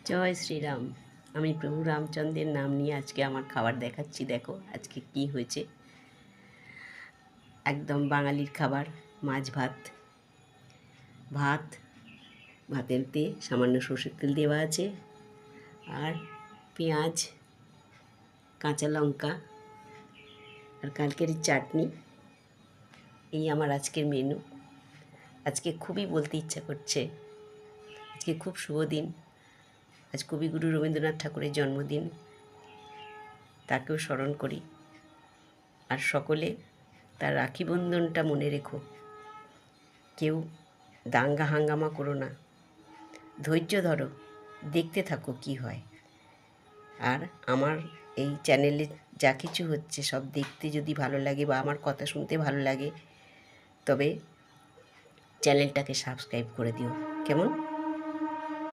জয় শ্রীরাম। আমি প্রভু রামচন্দ্রের নাম নিয়ে আজকে আমার খাবার দেখাচ্ছি। দেখো আজকে কি হয়েছে। একদম বাঙালির খাবার, মাছ ভাত। ভাতেতে সামান্য সর্ষের তেল দেওয়া আছে, আর পেঁয়াজ, কাঁচা লঙ্কা আর কালকের চাটনি। এই আমার আজকের মেনু। আজকে খুবই বলতে ইচ্ছা করছে, আজকে খুব শুভ দিন। আজ কবিগুরু রবীন্দ্রনাথ ঠাকুরের জন্মদিন, তাকেও স্মরণ করি। আর সকলে তার রাখি বন্ধনটা মনে রেখো। কেউ দাঙ্গা হাঙ্গামা করো না, ধৈর্য ধরো, দেখতে থাকো কি হয়। আর আমার এই চ্যানেলে যা কিছু হচ্ছে সব দেখতে যদি ভালো লাগে বা আমার কথা শুনতে ভালো লাগে, তবে চ্যানেলটাকে সাবস্ক্রাইব করে দিও, কেমন?